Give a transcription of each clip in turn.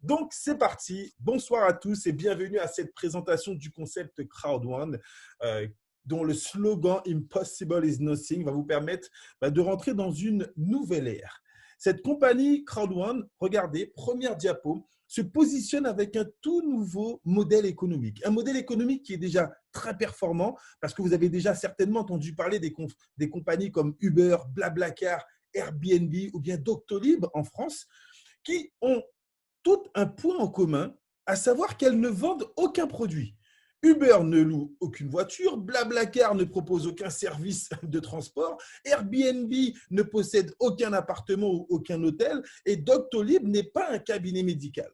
Donc, c'est parti. Bonsoir à tous et bienvenue à cette présentation du concept Crowd1, dont le slogan Impossible is Nothing va vous permettre de rentrer dans une nouvelle ère. Cette compagnie Crowd1, regardez, première diapo, se positionne avec un tout nouveau modèle économique. Un modèle économique qui est déjà très performant parce que vous avez déjà certainement entendu parler des compagnies comme Uber, BlaBlaCar, Airbnb ou bien Doctolib en France qui ont tout un point en commun, à savoir qu'elles ne vendent aucun produit. Uber ne loue aucune voiture, BlaBlaCar ne propose aucun service de transport, Airbnb ne possède aucun appartement ou aucun hôtel et Doctolib n'est pas un cabinet médical.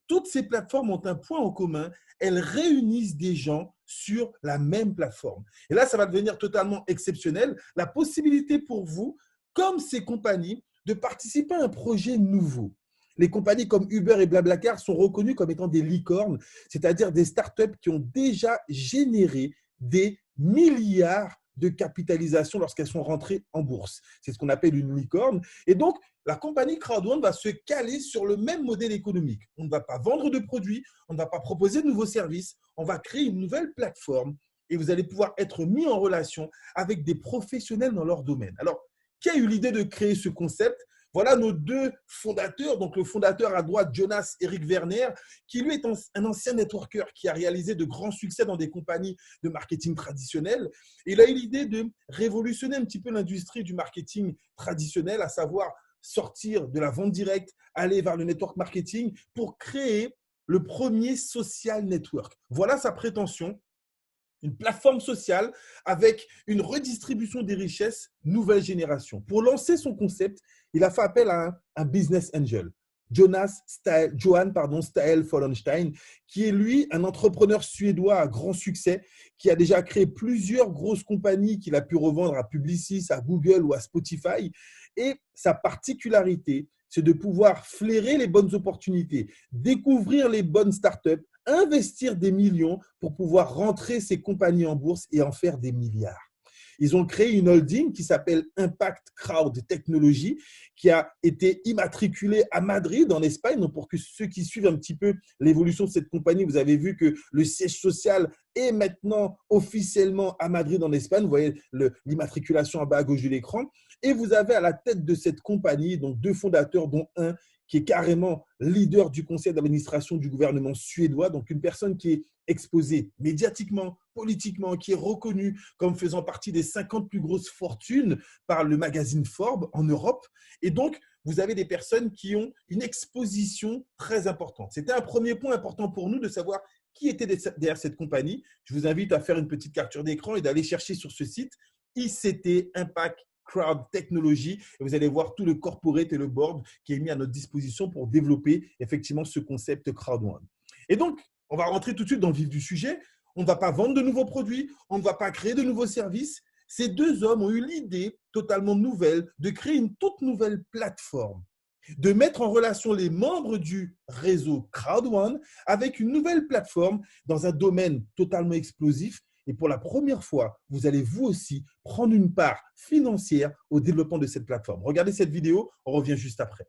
Toutes ces plateformes ont un point en commun, elles réunissent des gens sur la même plateforme. Et là, ça va devenir totalement exceptionnel, la possibilité pour vous, comme ces compagnies, de participer à un projet nouveau. Les compagnies comme Uber et BlaBlaCar sont reconnues comme étant des licornes, c'est-à-dire des startups qui ont déjà généré des milliards de capitalisation lorsqu'elles sont rentrées en bourse. C'est ce qu'on appelle une licorne. Et donc, la compagnie Crowd1 va se caler sur le même modèle économique. On ne va pas vendre de produits, on ne va pas proposer de nouveaux services, on va créer une nouvelle plateforme et vous allez pouvoir être mis en relation avec des professionnels dans leur domaine. Alors, qui a eu l'idée de créer ce concept? Voilà nos deux fondateurs. Donc, le fondateur à droite, Jonas Erik Werner, qui lui est un ancien networker qui a réalisé de grands succès dans des compagnies de marketing traditionnelles. Il a eu l'idée de révolutionner un petit peu l'industrie du marketing traditionnel, à savoir sortir de la vente directe, aller vers le network marketing pour créer le premier social network. Voilà sa prétention. Une plateforme sociale avec une redistribution des richesses nouvelle génération. Pour lancer son concept, il a fait appel à un business angel, Johan Stael Follenstein, qui est lui un entrepreneur suédois à grand succès, qui a déjà créé plusieurs grosses compagnies qu'il a pu revendre à Publicis, à Google ou à Spotify. Et sa particularité, c'est de pouvoir flairer les bonnes opportunités, découvrir les bonnes startups, investir des millions pour pouvoir rentrer ces compagnies en bourse et en faire des milliards. Ils ont créé une holding qui s'appelle Impact Crowd Technology, qui a été immatriculée à Madrid, en Espagne. Donc, pour que ceux qui suivent un petit peu l'évolution de cette compagnie, vous avez vu que le siège social est maintenant officiellement à Madrid, en Espagne. Vous voyez l'immatriculation en bas à gauche de l'écran. Et vous avez à la tête de cette compagnie donc deux fondateurs, dont un qui est carrément leader du conseil d'administration du gouvernement suédois, donc une personne qui est exposée médiatiquement, politiquement, qui est reconnue comme faisant partie des 50 plus grosses fortunes par le magazine Forbes en Europe. Et donc, vous avez des personnes qui ont une exposition très importante. C'était un premier point important pour nous de savoir qui était derrière cette compagnie. Je vous invite à faire une petite capture d'écran et d'aller chercher sur ce site ICT Impact Crowd Technology et vous allez voir tout le corporate et le board qui est mis à notre disposition pour développer effectivement ce concept Crowd1. Et donc, on va rentrer tout de suite dans le vif du sujet. On ne va pas vendre de nouveaux produits, on ne va pas créer de nouveaux services. Ces deux hommes ont eu l'idée totalement nouvelle de créer une toute nouvelle plateforme, de mettre en relation les membres du réseau Crowd1 avec une nouvelle plateforme dans un domaine totalement explosif. Et pour la première fois, vous allez vous aussi prendre une part financière au développement de cette plateforme. Regardez cette vidéo, on revient juste après.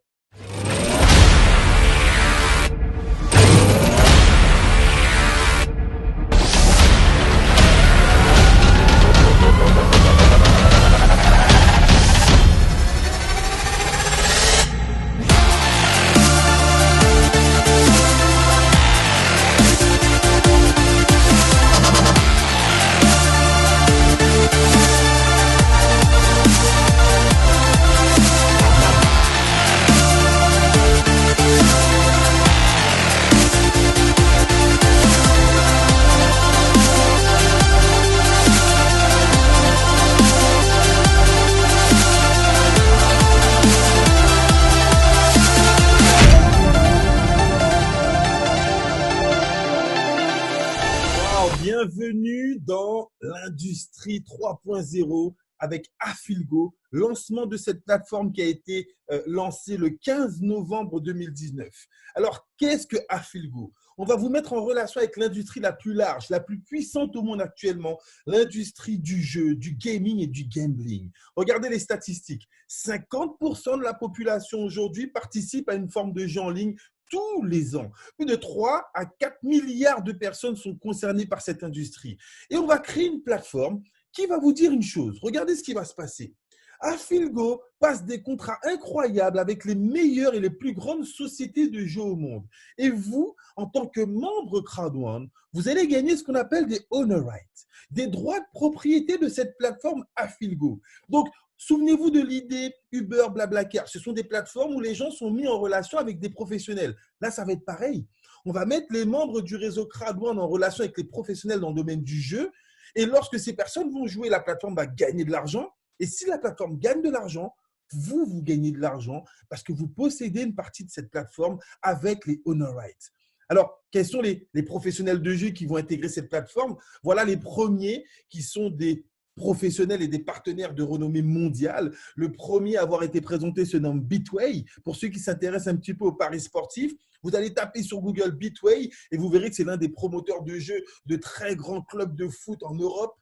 Bienvenue dans l'industrie 3.0 avec Afilgo, lancement de cette plateforme qui a été lancée le 15 novembre 2019. Alors, qu'est-ce que Afilgo? On va vous mettre en relation avec l'industrie la plus large, la plus puissante au monde actuellement, l'industrie du jeu, du gaming et du gambling. Regardez les statistiques. 50% de la population aujourd'hui participe à une forme de jeu en ligne tous les ans. Plus de 3 à 4 milliards de personnes sont concernées par cette industrie. Et on va créer une plateforme qui va vous dire une chose. Regardez ce qui va se passer. Afilgo passe des contrats incroyables avec les meilleures et les plus grandes sociétés de jeux au monde. Et vous, en tant que membre Crowd1, vous allez gagner ce qu'on appelle des honor rights, des droits de propriété de cette plateforme Afilgo. Donc, souvenez-vous de l'idée Uber, Blablacar. Ce sont des plateformes où les gens sont mis en relation avec des professionnels. Là, ça va être pareil. On va mettre les membres du réseau Crowd1 en relation avec les professionnels dans le domaine du jeu. Et lorsque ces personnes vont jouer, la plateforme va gagner de l'argent. Et si la plateforme gagne de l'argent, vous gagnez de l'argent parce que vous possédez une partie de cette plateforme avec les honor rights. Alors, quels sont les professionnels de jeu qui vont intégrer cette plateforme? Voilà les premiers qui sont des professionnels et des partenaires de renommée mondiale. Le premier à avoir été présenté se nomme Betway. Pour ceux qui s'intéressent un petit peu aux paris sportifs, vous allez taper sur Google Betway et vous verrez que c'est l'un des promoteurs de jeux de très grands clubs de foot en Europe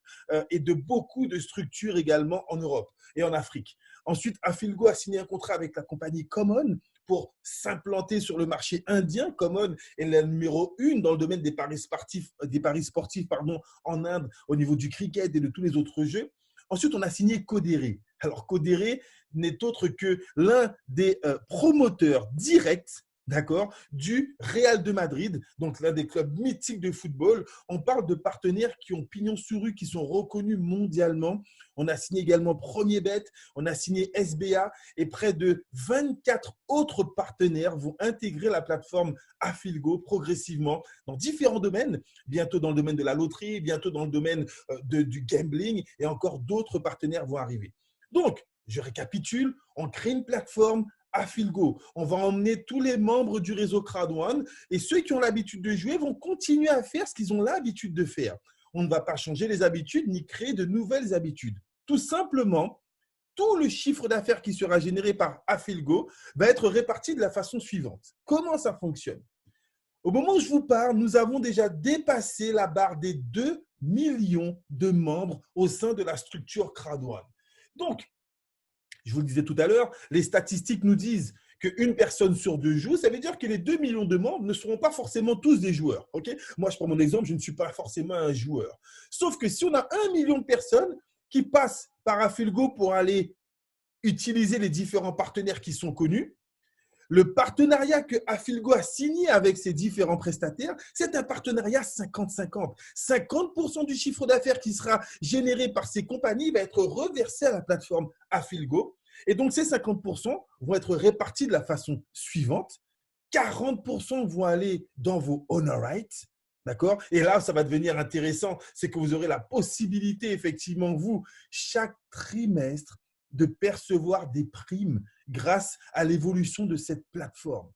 et de beaucoup de structures également en Europe et en Afrique. Ensuite, Afilgo a signé un contrat avec la compagnie Common pour s'implanter sur le marché indien. Common est la numéro 1 dans le domaine des paris sportifs, en Inde au niveau du cricket et de tous les autres jeux. Ensuite, on a signé Codere. Alors, Codere n'est autre que l'un des promoteurs directs, d'accord, du Real de Madrid, donc l'un des clubs mythiques de football. On parle de partenaires qui ont pignon sur rue, qui sont reconnus mondialement. On a signé également Premier Bet, on a signé SBA et près de 24 autres partenaires vont intégrer la plateforme Afilgo progressivement dans différents domaines, bientôt dans le domaine de la loterie, bientôt dans le domaine du gambling et encore d'autres partenaires vont arriver. Donc, je récapitule, on crée une plateforme Afilgo. On va emmener tous les membres du réseau Crowd1 et ceux qui ont l'habitude de jouer vont continuer à faire ce qu'ils ont l'habitude de faire. On ne va pas changer les habitudes ni créer de nouvelles habitudes. Tout simplement, tout le chiffre d'affaires qui sera généré par Afilgo va être réparti de la façon suivante. Comment ça fonctionne? Au moment où je vous parle, nous avons déjà dépassé la barre des 2 millions de membres au sein de la structure Crowd1. Donc, je vous le disais tout à l'heure, les statistiques nous disent qu'une personne sur 2 joue. Ça veut dire que les 2 millions de membres ne seront pas forcément tous des joueurs. Okay? Moi, je prends mon exemple, je ne suis pas forcément un joueur. Sauf que si on a 1 million de personnes qui passent par Afilgo pour aller utiliser les différents partenaires qui sont connus, le partenariat que Afilgo a signé avec ses différents prestataires, c'est un partenariat 50-50. 50% du chiffre d'affaires qui sera généré par ces compagnies va être reversé à la plateforme Afilgo. Et donc, ces 50% vont être répartis de la façon suivante. 40% vont aller dans vos honor rights. D'accord? Et là, ça va devenir intéressant. C'est que vous aurez la possibilité, effectivement, vous, chaque trimestre, de percevoir des primes grâce à l'évolution de cette plateforme.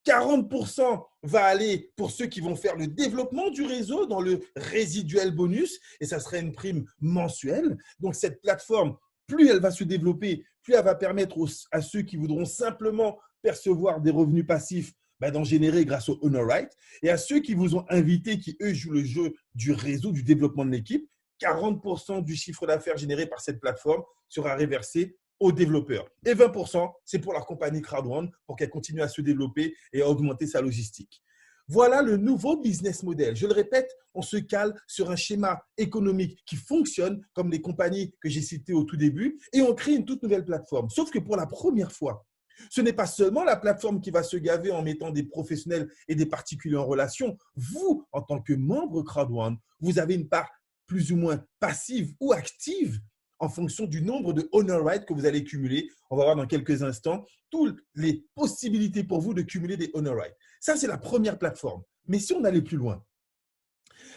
40% va aller pour ceux qui vont faire le développement du réseau dans le résiduel bonus et ça serait une prime mensuelle. Donc, cette plateforme, plus elle va se développer, plus elle va permettre à ceux qui voudront simplement percevoir des revenus passifs d'en générer grâce au honor right et à ceux qui vous ont invité, qui eux jouent le jeu du réseau, du développement de l'équipe, 40% du chiffre d'affaires généré par cette plateforme sera reversé aux développeurs. Et 20%, c'est pour la compagnie Crowd1 pour qu'elle continue à se développer et à augmenter sa logistique. Voilà le nouveau business model. Je le répète, on se cale sur un schéma économique qui fonctionne comme les compagnies que j'ai citées au tout début et on crée une toute nouvelle plateforme. Sauf que pour la première fois, ce n'est pas seulement la plateforme qui va se gaver en mettant des professionnels et des particuliers en relation. Vous, en tant que membre Crowd1, vous avez une part plus ou moins passive ou active en fonction du nombre de honor rights que vous allez cumuler. On va voir dans quelques instants toutes les possibilités pour vous de cumuler des honor rights. Ça, c'est la première plateforme. Mais si on allait plus loin,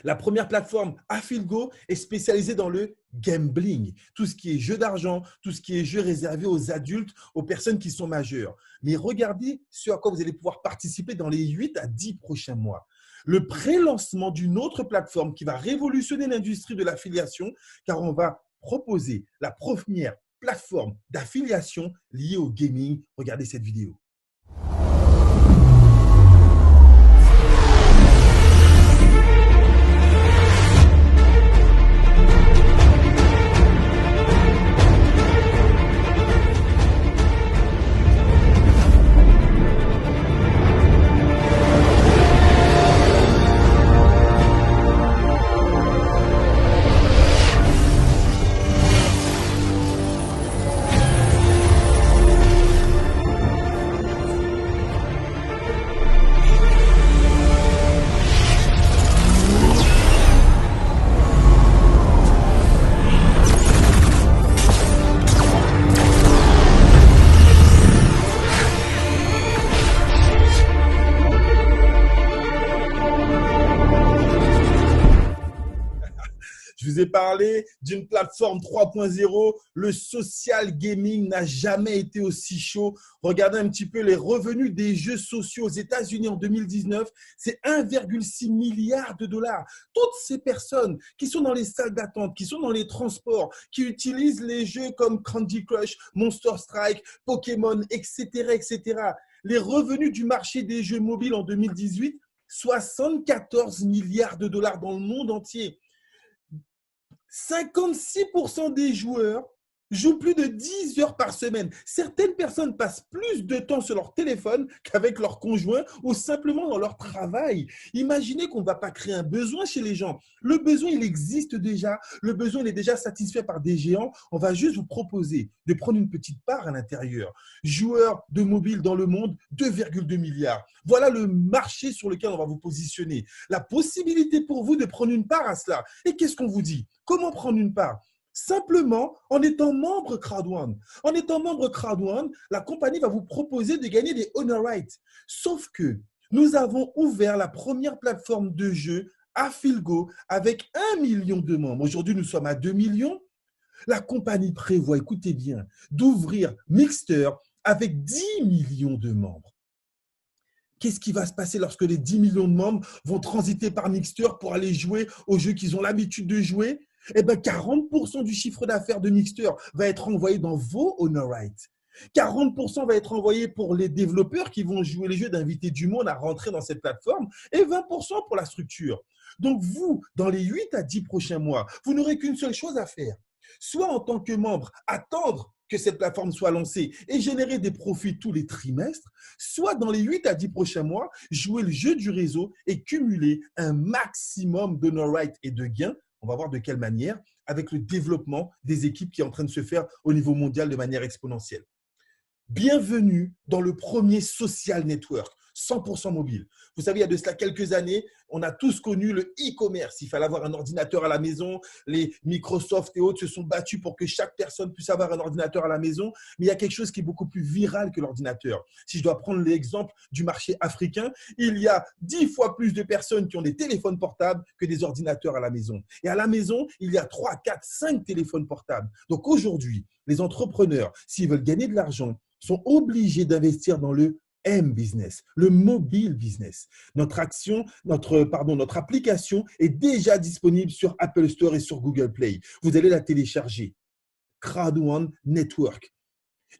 la première plateforme, Afilgo, est spécialisée dans le gambling, tout ce qui est jeu d'argent, tout ce qui est jeu réservé aux adultes, aux personnes qui sont majeures. Mais regardez ce à quoi vous allez pouvoir participer dans les 8 à 10 prochains mois. Le pré-lancement d'une autre plateforme qui va révolutionner l'industrie de l'affiliation, car on va proposer la première plateforme d'affiliation liée au gaming. Regardez cette vidéo. vous ai parlé d'une plateforme 3.0. Le social gaming n'a jamais été aussi chaud. Regardez un petit peu les revenus des jeux sociaux aux États-Unis en 2019. C'est 1,6 milliard de dollars. Toutes ces personnes qui sont dans les salles d'attente, qui sont dans les transports, qui utilisent les jeux comme Candy Crush, Monster Strike, Pokémon, etc., etc. Les revenus du marché des jeux mobiles en 2018, 74 milliards de dollars dans le monde entier. 56% des joueurs jouent plus de 10 heures par semaine. Certaines personnes passent plus de temps sur leur téléphone qu'avec leur conjoint ou simplement dans leur travail. Imaginez qu'on ne va pas créer un besoin chez les gens. Le besoin, il existe déjà. Le besoin, il est déjà satisfait par des géants. On va juste vous proposer de prendre une petite part à l'intérieur. Joueurs de mobile dans le monde, 2,2 milliards. Voilà le marché sur lequel on va vous positionner. La possibilité pour vous de prendre une part à cela. Et qu'est-ce qu'on vous dit? Comment prendre une part? Simplement en étant membre Crowd1. En étant membre Crowd1, la compagnie va vous proposer de gagner des honor rights. Sauf que nous avons ouvert la première plateforme de jeu à Philgo avec 1 million de membres. Aujourd'hui, nous sommes à 2 millions. La compagnie prévoit, écoutez bien, d'ouvrir Mixter avec 10 millions de membres. Qu'est-ce qui va se passer lorsque les 10 millions de membres vont transiter par Mixter pour aller jouer aux jeux qu'ils ont l'habitude de jouer? Eh bien, 40% du chiffre d'affaires de Mixter va être envoyé dans vos honor rights. 40% va être envoyé pour les développeurs qui vont jouer les jeux d'inviter du monde à rentrer dans cette plateforme et 20% pour la structure. Donc, vous, dans les 8 à 10 prochains mois, vous n'aurez qu'une seule chose à faire. Soit en tant que membre, attendre que cette plateforme soit lancée et générer des profits tous les trimestres, soit dans les 8 à 10 prochains mois, jouer le jeu du réseau et cumuler un maximum d'honor rights et de gains. On va voir de quelle manière, avec le développement des équipes qui est en train de se faire au niveau mondial de manière exponentielle. Bienvenue dans le premier social network, 100% mobile. Vous savez, il y a de cela quelques années, on a tous connu le e-commerce. Il fallait avoir un ordinateur à la maison. Les Microsoft et autres se sont battus pour que chaque personne puisse avoir un ordinateur à la maison. Mais il y a quelque chose qui est beaucoup plus viral que l'ordinateur. Si je dois prendre l'exemple du marché africain, il y a 10 fois plus de personnes qui ont des téléphones portables que des ordinateurs à la maison. Et à la maison, il y a 3, 4, 5 téléphones portables. Donc aujourd'hui, les entrepreneurs, s'ils veulent gagner de l'argent, sont obligés d'investir dans le M-Business, le mobile business. Notre application est déjà disponible sur Apple Store et sur Google Play. Vous allez la télécharger. Crowd1 Network.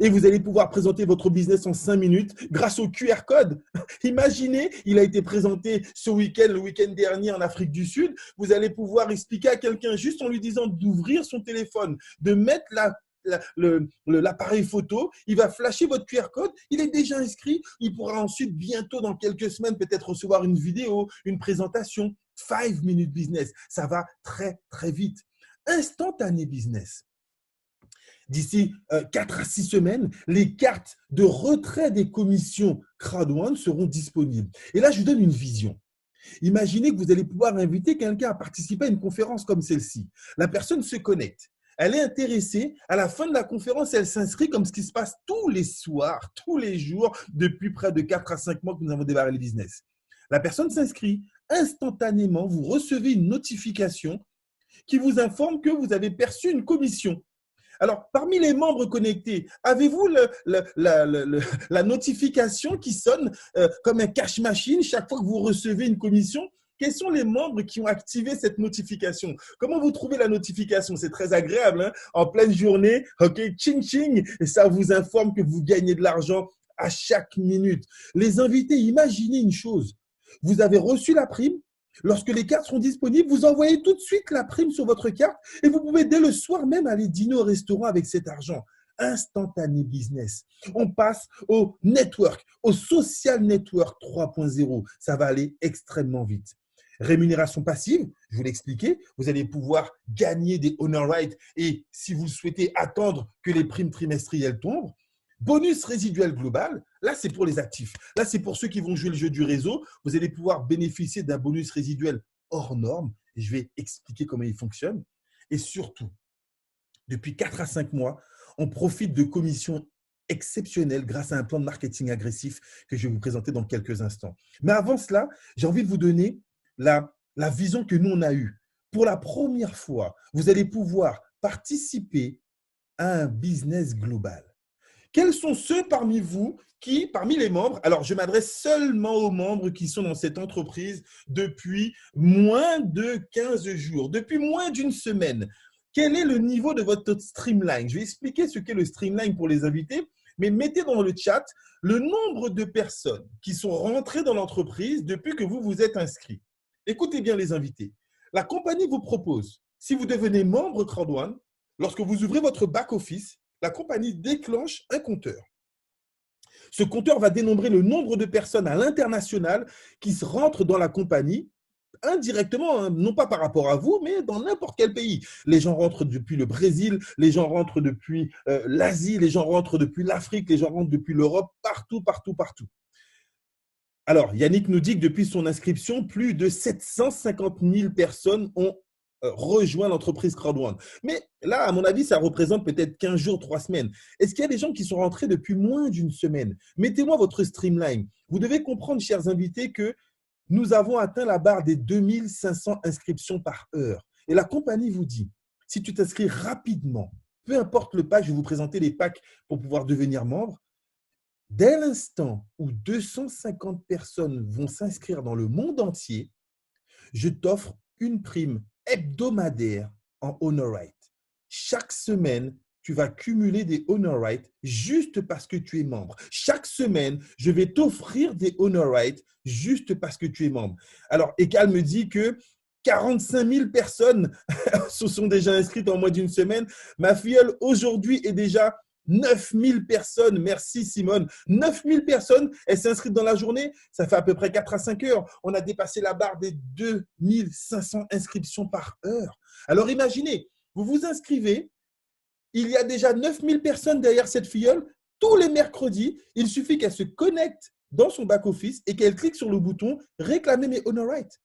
Et vous allez pouvoir présenter votre business en 5 minutes grâce au QR code. Imaginez, il a été présenté ce week-end, le week-end dernier en Afrique du Sud. Vous allez pouvoir expliquer à quelqu'un juste en lui disant d'ouvrir son téléphone, de mettre l'appareil photo, il va flasher votre QR code, il est déjà inscrit, il pourra ensuite bientôt dans quelques semaines peut-être recevoir une vidéo, une présentation. 5 minutes business, ça va très très vite. Instantané business. D'ici 4 à 6 semaines, les cartes de retrait des commissions Crowd1 seront disponibles. Et là, je vous donne une vision. Imaginez que vous allez pouvoir inviter quelqu'un à participer à une conférence comme celle-ci. La personne se connecte. Elle est intéressée. À la fin de la conférence, elle s'inscrit comme ce qui se passe tous les soirs, tous les jours, depuis près de 4 à 5 mois que nous avons démarré le business. La personne s'inscrit. Instantanément, vous recevez une notification qui vous informe que vous avez perçu une commission. Alors, parmi les membres connectés, avez-vous la notification qui sonne comme un cash machine chaque fois que vous recevez une commission? Quels sont les membres qui ont activé cette notification? Comment vous trouvez la notification? C'est très agréable, hein? En pleine journée, ok, ching ching, et ça vous informe que vous gagnez de l'argent à chaque minute. Les invités, imaginez une chose. Vous avez reçu la prime. Lorsque les cartes seront disponibles, vous envoyez tout de suite la prime sur votre carte et vous pouvez dès le soir même aller dîner au restaurant avec cet argent. Instantané business. On passe au network, au social network 3.0. Ça va aller extrêmement vite. Rémunération passive, je vous l'ai expliqué, vous allez pouvoir gagner des honor rights et si vous souhaitez attendre que les primes trimestrielles tombent. Bonus résiduel global, là c'est pour les actifs. Là c'est pour ceux qui vont jouer le jeu du réseau. Vous allez pouvoir bénéficier d'un bonus résiduel hors norme. Et je vais expliquer comment il fonctionne. Et surtout, depuis 4 à 5 mois, on profite de commissions exceptionnelles grâce à un plan de marketing agressif que je vais vous présenter dans quelques instants. Mais avant cela, j'ai envie de vous donner la vision que nous on a eue. Pour la première fois, vous allez pouvoir participer à un business global. Quels sont ceux parmi vous qui, parmi les membres, alors je m'adresse seulement aux membres qui sont dans cette entreprise depuis moins de 15 jours, depuis moins d'une semaine. Quel est le niveau de votre streamline? Je vais expliquer ce qu'est le streamline pour les invités, mais mettez dans le chat le nombre de personnes qui sont rentrées dans l'entreprise depuis que vous vous êtes inscrits. Écoutez bien les invités. La compagnie vous propose, si vous devenez membre Crowd1, lorsque vous ouvrez votre back-office, la compagnie déclenche un compteur. Ce compteur va dénombrer le nombre de personnes à l'international qui se rentrent dans la compagnie indirectement, hein, non pas par rapport à vous, mais dans n'importe quel pays. Les gens rentrent depuis le Brésil, les gens rentrent depuis l'Asie, les gens rentrent depuis l'Afrique, les gens rentrent depuis l'Europe, partout, partout, partout. Alors, Yannick nous dit que depuis son inscription, plus de 750 000 personnes ont rejoint l'entreprise Crowd1. Mais là, à mon avis, ça représente peut-être 15 jours, 3 semaines. Est-ce qu'il y a des gens qui sont rentrés depuis moins d'une semaine? Mettez-moi votre streamline. Vous devez comprendre, chers invités, que nous avons atteint la barre des 2500 inscriptions par heure. Et la compagnie vous dit, si tu t'inscris rapidement, peu importe le pack, je vais vous présenter les packs pour pouvoir devenir membre. Dès l'instant où 250 personnes vont s'inscrire dans le monde entier, je t'offre une prime hebdomadaire en Honor Right. Chaque semaine, tu vas cumuler des Honor Right juste parce que tu es membre. Chaque semaine, je vais t'offrir des Honor Right juste parce que tu es membre. Alors, Ekal me dit que 45 000 personnes se sont déjà inscrites en moins d'une semaine. Ma filleule, aujourd'hui, est déjà 9 000 personnes. Merci, Simone. 9 000 personnes, elles s'inscrivent dans la journée. Ça fait à peu près 4 à 5 heures. On a dépassé la barre des 2 500 inscriptions par heure. Alors, imaginez, vous vous inscrivez. Il y a déjà 9 000 personnes derrière cette filleule. Tous les mercredis, il suffit qu'elle se connecte dans son back-office et qu'elle clique sur le bouton « Réclamer mes Honor Rights ».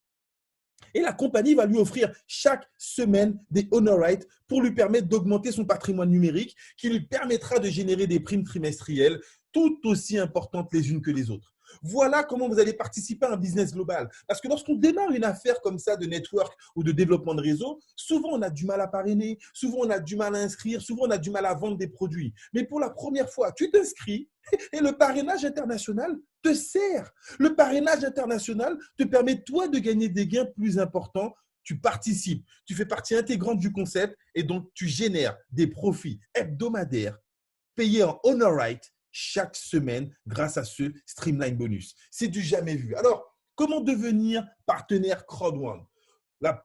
Et la compagnie va lui offrir chaque semaine des Honor Rights pour lui permettre d'augmenter son patrimoine numérique qui lui permettra de générer des primes trimestrielles tout aussi importantes les unes que les autres. Voilà comment vous allez participer à un business global. Parce que lorsqu'on démarre une affaire comme ça de network ou de développement de réseau, souvent on a du mal à parrainer, souvent on a du mal à inscrire, souvent on a du mal à vendre des produits. Mais pour la première fois, tu t'inscris et le parrainage international te sert. Le parrainage international te permet, toi, de gagner des gains plus importants. Tu participes, tu fais partie intégrante du concept et donc tu génères des profits hebdomadaires payés en Honor Right chaque semaine grâce à ce Streamline Bonus. C'est du jamais vu. Alors, comment devenir partenaire Crowd1?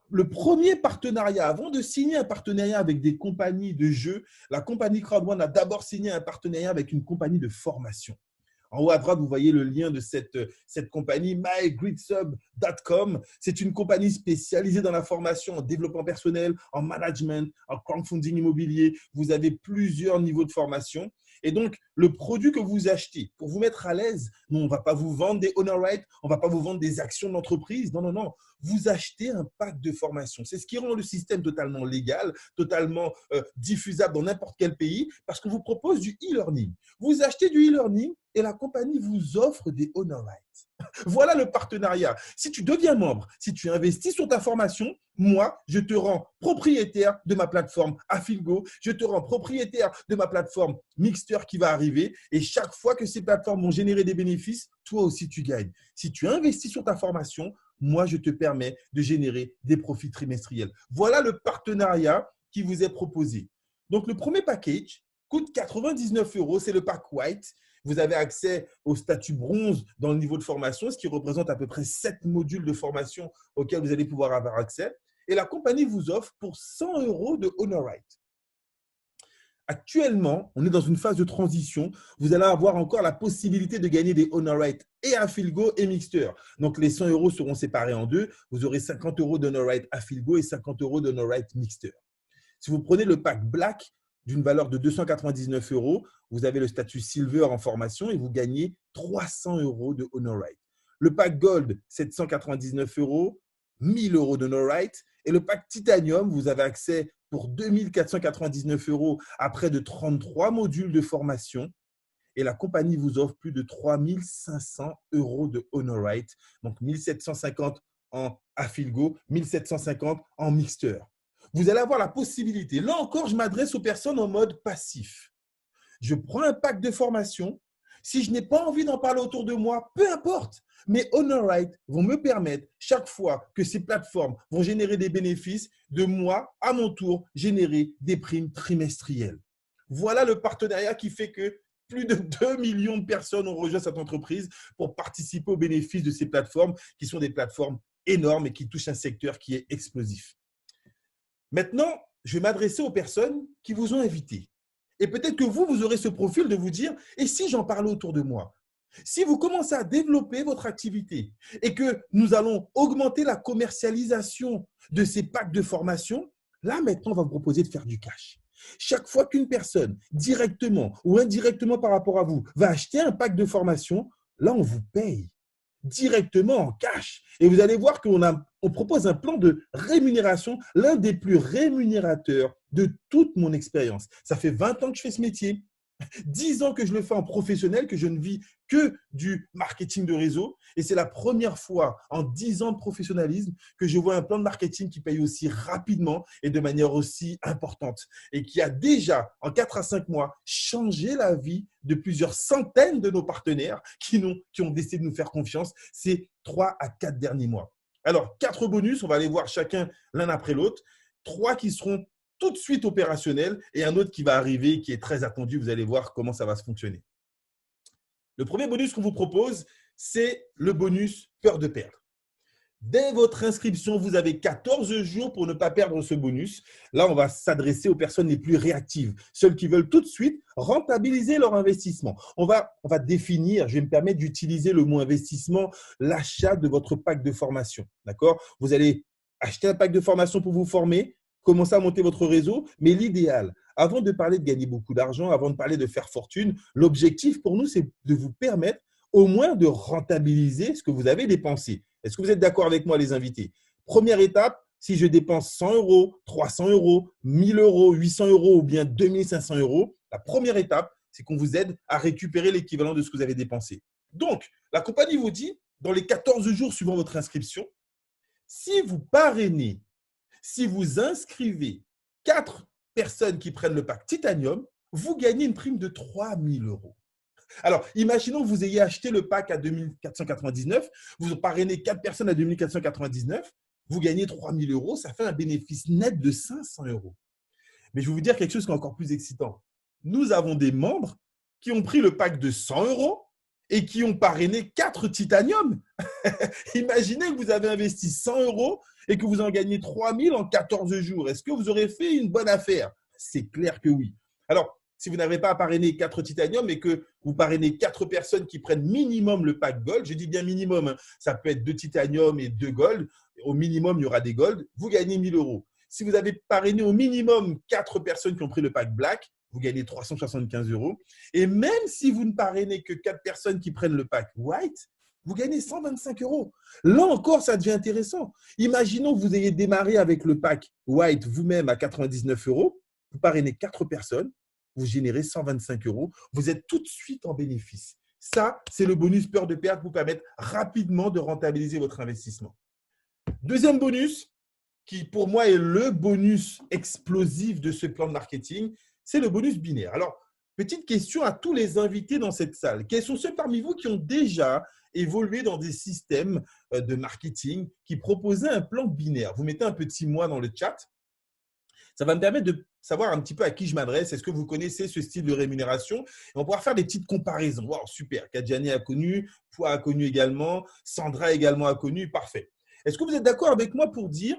Le premier partenariat, avant de signer un partenariat avec des compagnies de jeux, la compagnie Crowd1 a d'abord signé un partenariat avec une compagnie de formation. En haut à droite, vous voyez le lien de cette compagnie, mygridsub.com. C'est une compagnie spécialisée dans la formation en développement personnel, en management, en crowdfunding immobilier. Vous avez plusieurs niveaux de formation. Et donc, le produit que vous achetez, pour vous mettre à l'aise, on ne va pas vous vendre des Honor Rights, on ne va pas vous vendre des actions d'entreprise. Non, non, non. Vous achetez un pack de formation. C'est ce qui rend le système totalement légal, totalement diffusable dans n'importe quel pays, parce qu'on vous propose du e-learning. Vous achetez du e-learning et la compagnie vous offre des Honor Rights. Voilà le partenariat. Si tu deviens membre, si tu investis sur ta formation, moi, je te rends propriétaire de ma plateforme Affilgo, je te rends propriétaire de ma plateforme Mixter qui va arriver et chaque fois que ces plateformes vont générer des bénéfices, toi aussi tu gagnes. Si tu investis sur ta formation, moi, je te permets de générer des profits trimestriels. Voilà le partenariat qui vous est proposé. Donc, le premier package coûte 99 €, c'est le pack White. Vous avez accès au statut bronze dans le niveau de formation, ce qui représente à peu près 7 modules de formation auxquels vous allez pouvoir avoir accès. Et la compagnie vous offre pour 100 € de Honor Right. Actuellement, on est dans une phase de transition. Vous allez avoir encore la possibilité de gagner des Honor Right et Affilgo et Mixter. Donc, les 100 € seront séparés en deux. Vous aurez 50 € d'Honor Right Affilgo et 50 € d'Honor Right Mixter. Si vous prenez le pack Black d'une valeur de 299 €, vous avez le statut Silver en formation et vous gagnez 300 € de Honor Right. Le pack Gold, 799 €, 1000 € d'Honor Right. Et le pack Titanium, vous avez accès pour 2 499 € à près de 33 modules de formation. Et la compagnie vous offre plus de 3 500 € de Honor Right. Donc, 1 750 en Affilgo, 1750 en Mixter. Vous allez avoir la possibilité. Là encore, je m'adresse aux personnes en mode passif. Je prends un pack de formation. Si je n'ai pas envie d'en parler autour de moi, peu importe. Mes HonorRight vont me permettre, chaque fois que ces plateformes vont générer des bénéfices, de moi, à mon tour, générer des primes trimestrielles. Voilà le partenariat qui fait que plus de 2 millions de personnes ont rejoint cette entreprise pour participer aux bénéfices de ces plateformes qui sont des plateformes énormes et qui touchent un secteur qui est explosif. Maintenant, je vais m'adresser aux personnes qui vous ont invité. Et peut-être que vous aurez ce profil de vous dire, et si j'en parlais autour de moi? Si vous commencez à développer votre activité et que nous allons augmenter la commercialisation de ces packs de formation, là maintenant, on va vous proposer de faire du cash. Chaque fois qu'une personne, directement ou indirectement par rapport à vous, va acheter un pack de formation, là, on vous paye directement en cash. Et vous allez voir qu'on propose un plan de rémunération, l'un des plus rémunérateurs de toute mon expérience. Ça fait 20 ans que je fais ce métier. 10 ans que je le fais en professionnel, que je ne vis que du marketing de réseau. Et c'est la première fois en 10 ans de professionnalisme que je vois un plan de marketing qui paye aussi rapidement et de manière aussi importante. Et qui a déjà, en 4 à 5 mois, changé la vie de plusieurs centaines de nos partenaires qui ont décidé de nous faire confiance ces 3 à 4 derniers mois. Alors, 4 bonus, on va aller voir chacun l'un après l'autre. 3 qui seront tout de suite opérationnel et un autre qui va arriver, qui est très attendu. Vous allez voir comment ça va se fonctionner. Le premier bonus qu'on vous propose, c'est le bonus peur de perdre. Dès votre inscription, vous avez 14 jours pour ne pas perdre ce bonus. Là, on va s'adresser aux personnes les plus réactives, celles qui veulent tout de suite rentabiliser leur investissement. On va définir, je vais me permettre d'utiliser le mot investissement, l'achat de votre pack de formation. D'accord? Vous allez acheter un pack de formation pour vous former, commencer à monter votre réseau, mais l'idéal, avant de parler de gagner beaucoup d'argent, avant de parler de faire fortune, l'objectif pour nous, c'est de vous permettre au moins de rentabiliser ce que vous avez dépensé. Est-ce que vous êtes d'accord avec moi, les invités? Première étape, si je dépense 100 euros, 300 euros, 1000 euros, 800 euros ou bien 2500 euros, la première étape, c'est qu'on vous aide à récupérer l'équivalent de ce que vous avez dépensé. Donc, la compagnie vous dit, dans les 14 jours suivant votre inscription, si vous parrainez, si vous inscrivez 4 personnes qui prennent le pack Titanium, vous gagnez une prime de 3 000 euros. Alors, imaginons que vous ayez acheté le pack à 2499, vous parrainez 4 personnes à 2499, vous gagnez 3 000 euros, ça fait un bénéfice net de 500 euros. Mais je vais vous dire quelque chose qui est encore plus excitant. Nous avons des membres qui ont pris le pack de 100 euros et qui ont parrainé 4 Titanium. Imaginez que vous avez investi 100 euros et que vous en gagnez 3 000 en 14 jours. Est-ce que vous aurez fait une bonne affaire? C'est clair que oui. Alors, si vous n'avez pas à parrainer 4 Titanium et que vous parrainez 4 personnes qui prennent minimum le pack Gold, je dis bien minimum, hein, ça peut être 2 Titanium et 2 Gold, au minimum, il y aura des Gold, vous gagnez 1000 euros. Si vous avez parrainé au minimum 4 personnes qui ont pris le pack Black, vous gagnez 375 euros. Et même si vous ne parrainez que 4 personnes qui prennent le pack White, vous gagnez 125 euros. Là encore, ça devient intéressant. Imaginons que vous ayez démarré avec le pack White vous-même à 99 euros. Vous parrainez 4 personnes, vous générez 125 euros. Vous êtes tout de suite en bénéfice. Ça, c'est le bonus peur de perdre pour vous permettre rapidement de rentabiliser votre investissement. Deuxième bonus, qui pour moi est le bonus explosif de ce plan de marketing, c'est le bonus binaire. Alors, petite question à tous les invités dans cette salle. Quels sont ceux parmi vous qui ont déjà évolué dans des systèmes de marketing qui proposaient un plan binaire? Vous mettez un petit moi dans le chat. Ça va me permettre de savoir un petit peu à qui je m'adresse. Est-ce que vous connaissez ce style de rémunération? Et on va pouvoir faire des petites comparaisons. Wow, super. Kadjani a connu, Poua a connu également, Sandra également a connu. Parfait. Est-ce que vous êtes d'accord avec moi pour dire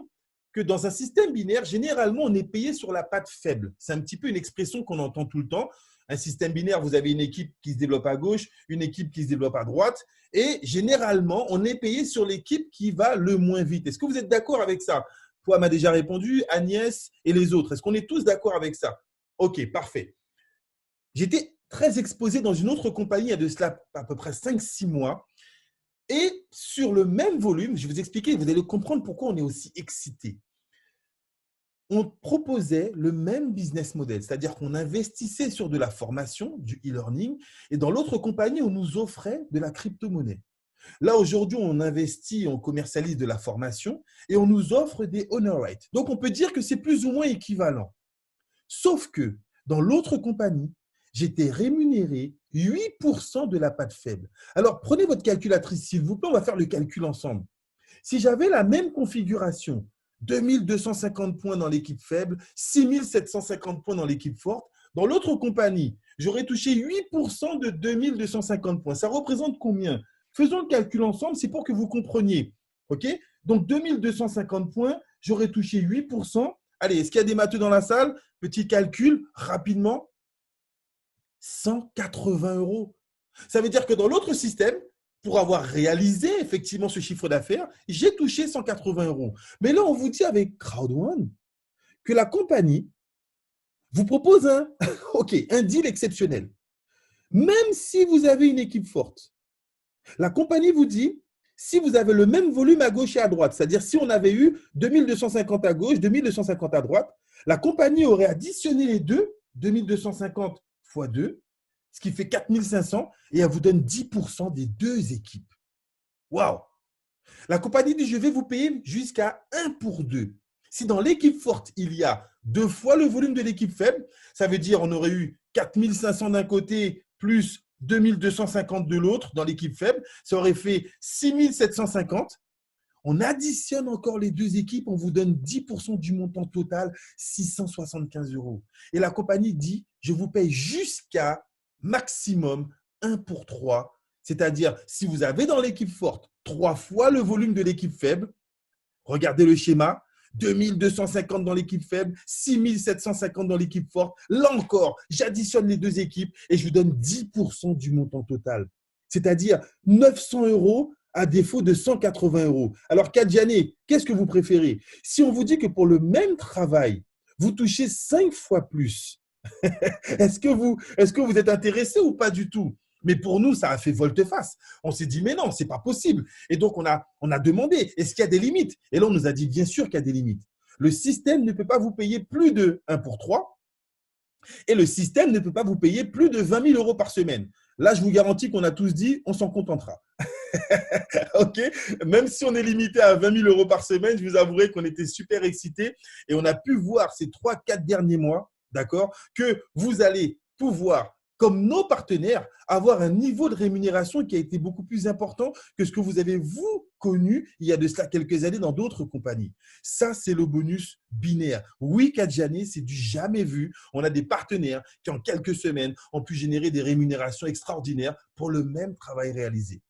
que dans un système binaire, généralement, on est payé sur la patte faible? C'est un petit peu une expression qu'on entend tout le temps. Un système binaire, vous avez une équipe qui se développe à gauche, une équipe qui se développe à droite. Et généralement, on est payé sur l'équipe qui va le moins vite. Est-ce que vous êtes d'accord avec ça? Poua m'a déjà répondu, Agnès et les autres. Est-ce qu'on est tous d'accord avec ça? Ok, parfait. J'étais très exposé dans une autre compagnie il y a de cela à peu près 5-6 mois. Et sur le même volume, je vais vous expliquer, vous allez comprendre pourquoi on est aussi excité. On proposait le même business model, c'est-à-dire qu'on investissait sur de la formation, du e-learning, et dans l'autre compagnie, on nous offrait de la crypto-monnaie. Là, aujourd'hui, on investit, on commercialise de la formation et on nous offre des honor rates. Donc, on peut dire que c'est plus ou moins équivalent. Sauf que dans l'autre compagnie, j'étais rémunéré 8% de la patte faible. Alors, prenez votre calculatrice, s'il vous plaît, on va faire le calcul ensemble. Si j'avais la même configuration, 2250 points dans l'équipe faible, 6750 points dans l'équipe forte, dans l'autre compagnie, j'aurais touché 8% de 2250 points. Ça représente combien? Faisons le calcul ensemble, c'est pour que vous compreniez. OK? Donc, 2250 points, j'aurais touché 8%. Allez, est-ce qu'il y a des matheux dans la salle? Petit calcul, rapidement. 180 euros. Ça veut dire que dans l'autre système, pour avoir réalisé effectivement ce chiffre d'affaires, j'ai touché 180 euros. Mais là, on vous dit avec Crowd1 que la compagnie vous propose un deal exceptionnel. Même si vous avez une équipe forte, la compagnie vous dit, si vous avez le même volume à gauche et à droite, c'est-à-dire si on avait eu 2250 à gauche, 2250 à droite, la compagnie aurait additionné les deux, 2250 fois 2, ce qui fait 4500, et elle vous donne 10% des deux équipes. Waouh! La compagnie dit, je vais vous payer jusqu'à 1 pour 2. Si dans l'équipe forte, il y a 2 fois le volume de l'équipe faible, ça veut dire qu'on aurait eu 4500 d'un côté plus 2250 de l'autre dans l'équipe faible. Ça aurait fait 6750. On additionne encore les deux équipes, on vous donne 10% du montant total, 675 euros. Et la compagnie dit, je vous paye jusqu'à maximum 1 pour 3. C'est-à-dire, si vous avez dans l'équipe forte 3 fois le volume de l'équipe faible, regardez le schéma, 2250 dans l'équipe faible, 6750 dans l'équipe forte. Là encore, j'additionne les deux équipes et je vous donne 10% du montant total. C'est-à-dire 900 euros à défaut de 180 euros. Alors, Kadjane, qu'est-ce que vous préférez? Si on vous dit que pour le même travail, vous touchez 5 fois plus, est-ce que vous êtes intéressé ou pas du tout? Mais pour nous, ça a fait volte-face. On s'est dit, mais non, ce n'est pas possible. Et donc, on a demandé, est-ce qu'il y a des limites? Et là, on nous a dit, bien sûr qu'il y a des limites. Le système ne peut pas vous payer plus de 1 pour 3 et le système ne peut pas vous payer plus de 20 000 euros par semaine. Là, je vous garantis qu'on a tous dit, on s'en contentera. OK? Même si on est limité à 20 000 euros par semaine, je vous avouerai qu'on était super excités et on a pu voir ces 3-4 derniers mois, d'accord, que vous allez pouvoir, comme nos partenaires, avoir un niveau de rémunération qui a été beaucoup plus important que ce que vous avez, vous, connu il y a de cela quelques années dans d'autres compagnies. Ça, c'est le bonus binaire. Oui, Kadjane, c'est du jamais vu. On a des partenaires qui, en quelques semaines, ont pu générer des rémunérations extraordinaires pour le même travail réalisé.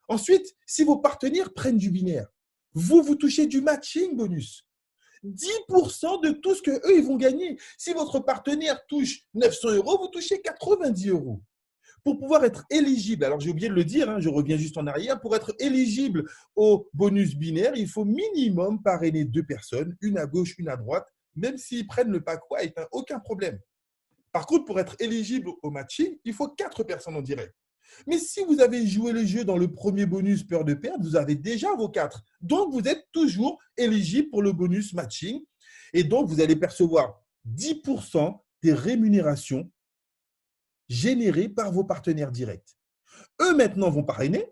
Ensuite, si vos partenaires prennent du binaire, vous touchez du matching bonus. 10% de tout ce qu'eux, ils vont gagner. Si votre partenaire touche 900 euros, vous touchez 90 euros. Pour pouvoir être éligible, alors j'ai oublié de le dire, je reviens juste en arrière, pour être éligible au bonus binaire, il faut minimum parrainer 2 personnes, une à gauche, une à droite, même s'ils prennent le pack white, aucun problème. Par contre, pour être éligible au matching, il faut 4 personnes en direct. Mais si vous avez joué le jeu dans le premier bonus peur de perdre, vous avez déjà vos 4. Donc, vous êtes toujours éligible pour le bonus matching. Et donc, vous allez percevoir 10% des rémunérations générées par vos partenaires directs. Eux, maintenant, vont parrainer.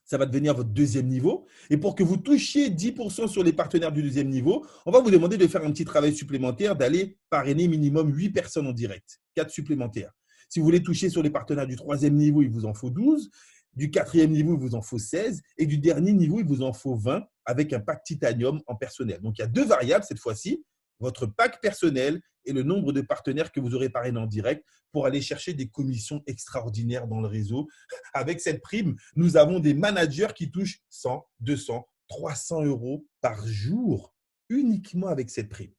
Ça va devenir votre deuxième niveau. Et pour que vous touchiez 10% sur les partenaires du deuxième niveau, on va vous demander de faire un petit travail supplémentaire, d'aller parrainer minimum 8 personnes en direct, 4 supplémentaires. Si vous voulez toucher sur les partenaires du troisième niveau, il vous en faut 12. Du quatrième niveau, il vous en faut 16. Et du dernier niveau, il vous en faut 20 avec un pack titanium en personnel. Donc, il y a 2 variables cette fois-ci, votre pack personnel et le nombre de partenaires que vous aurez parrainés en direct pour aller chercher des commissions extraordinaires dans le réseau. Avec cette prime, nous avons des managers qui touchent 100, 200, 300 euros par jour uniquement avec cette prime.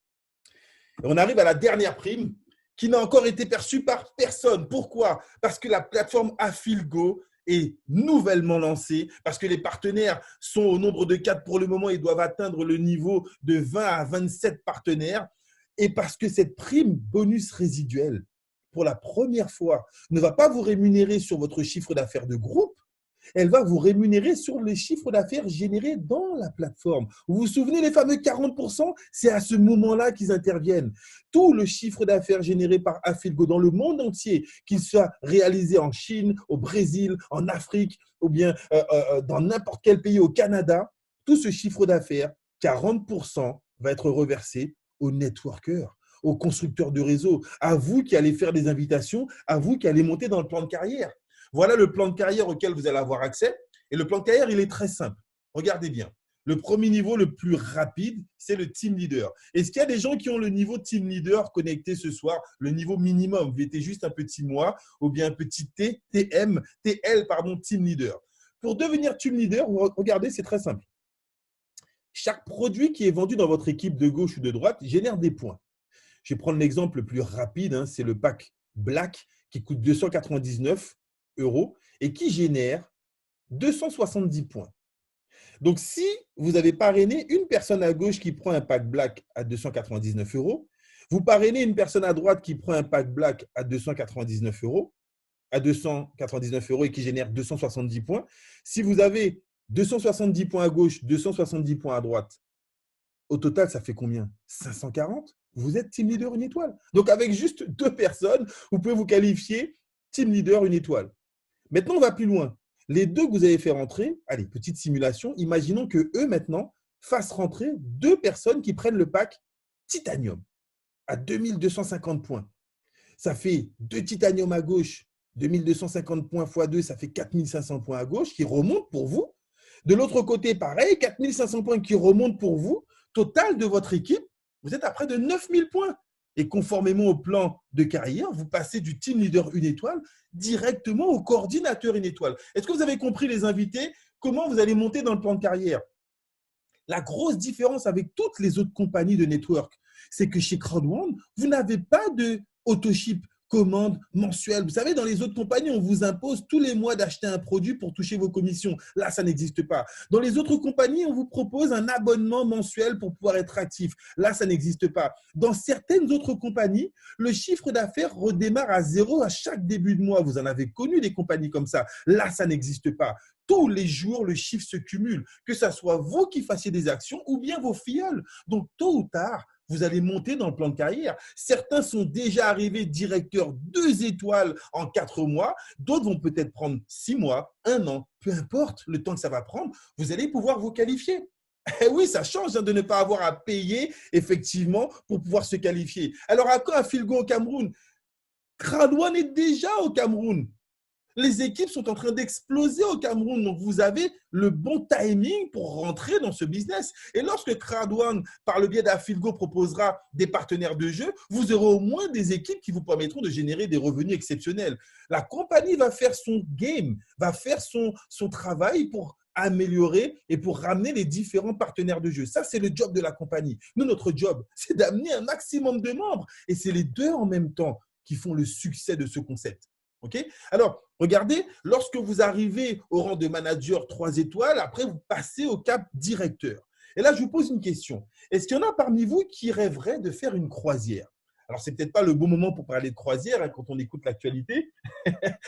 Et on arrive à la dernière prime qui n'a encore été perçue par personne. Pourquoi? Parce que la plateforme Affilgo est nouvellement lancée, parce que les partenaires sont au nombre de 4 pour le moment et doivent atteindre le niveau de 20 à 27 partenaires, et parce que cette prime bonus résiduelle, pour la première fois, ne va pas vous rémunérer sur votre chiffre d'affaires de groupe, Elle va vous rémunérer sur les chiffres d'affaires générés dans la plateforme. Vous vous souvenez, les fameux 40%? C'est à ce moment-là qu'ils interviennent. Tout le chiffre d'affaires généré par Afilgo dans le monde entier, qu'il soit réalisé en Chine, au Brésil, en Afrique, ou bien dans n'importe quel pays, au Canada, tout ce chiffre d'affaires, 40% va être reversé aux networkers, aux constructeurs de réseau, à vous qui allez faire des invitations, à vous qui allez monter dans le plan de carrière. Voilà le plan de carrière auquel vous allez avoir accès. Et le plan de carrière, il est très simple. Regardez bien. Le premier niveau le plus rapide, c'est le team leader. Est-ce qu'il y a des gens qui ont le niveau team leader connecté ce soir, le niveau minimum? Vous mettez juste un petit moi ou bien un petit T, TM, TL, pardon, team leader. Pour devenir team leader, regardez, c'est très simple. Chaque produit qui est vendu dans votre équipe de gauche ou de droite génère des points. Je vais prendre l'exemple le plus rapide, hein, c'est le pack Black qui coûte 299 euros et qui génère 270 points. Donc, si vous avez parrainé une personne à gauche qui prend un pack Black à 299 euros, vous parrainez une personne à droite qui prend un pack Black à 299 euros, et qui génère 270 points. Si vous avez 270 points à gauche, 270 points à droite, au total, ça fait combien? 540? Vous êtes team leader une étoile. Donc, avec juste 2 personnes, vous pouvez vous qualifier team leader une étoile. Maintenant, on va plus loin. Les 2 que vous avez fait rentrer, allez, petite simulation, imaginons que eux, maintenant, fassent rentrer 2 personnes qui prennent le pack Titanium à 2250 points. Ça fait 2 Titanium à gauche, 2250 points x 2, ça fait 4500 points à gauche qui remontent pour vous. De l'autre côté, pareil, 4500 points qui remontent pour vous. Total de votre équipe, vous êtes à près de 9000 points. Et conformément au plan de carrière, vous passez du team leader une étoile directement au coordinateur une étoile. Est-ce que vous avez compris, les invités, comment vous allez monter dans le plan de carrière? La grosse différence avec toutes les autres compagnies de network, c'est que chez CrowdOne, vous n'avez pas de auto-ship commande mensuelle. Vous savez, dans les autres compagnies, on vous impose tous les mois d'acheter un produit pour toucher vos commissions. Là, ça n'existe pas. Dans les autres compagnies, on vous propose un abonnement mensuel pour pouvoir être actif. Là, ça n'existe pas. Dans certaines autres compagnies, le chiffre d'affaires redémarre à zéro à chaque début de mois. Vous en avez connu des compagnies comme ça. Là, ça n'existe pas. Tous les jours, le chiffre se cumule, que ce soit vous qui fassiez des actions ou bien vos filleuls. Donc, tôt ou tard, vous allez monter dans le plan de carrière. Certains sont déjà arrivés directeurs 2 étoiles en 4 mois. D'autres vont peut-être prendre 6 mois, 1 an, peu importe le temps que ça va prendre, vous allez pouvoir vous qualifier. Et oui, ça change de ne pas avoir à payer effectivement pour pouvoir se qualifier. Alors, à quand Afilgo au Cameroun? CrowdOne est déjà au Cameroun. Les équipes sont en train d'exploser au Cameroun. Donc, vous avez le bon timing pour rentrer dans ce business. Et lorsque CrowdOne, par le biais d'Afilgo, proposera des partenaires de jeu, vous aurez au moins des équipes qui vous permettront de générer des revenus exceptionnels. La compagnie va faire son game, va faire son travail pour améliorer et pour ramener les différents partenaires de jeu. Ça, c'est le job de la compagnie. Nous, notre job, c'est d'amener un maximum de membres. Et c'est les 2 en même temps qui font le succès de ce concept. OK? Alors, regardez, lorsque vous arrivez au rang de manager 3 étoiles, après, vous passez au cap directeur. Et là, je vous pose une question. Est-ce qu'il y en a parmi vous qui rêveraient de faire une croisière? Alors, ce n'est peut-être pas le bon moment pour parler de croisière hein, quand on écoute l'actualité,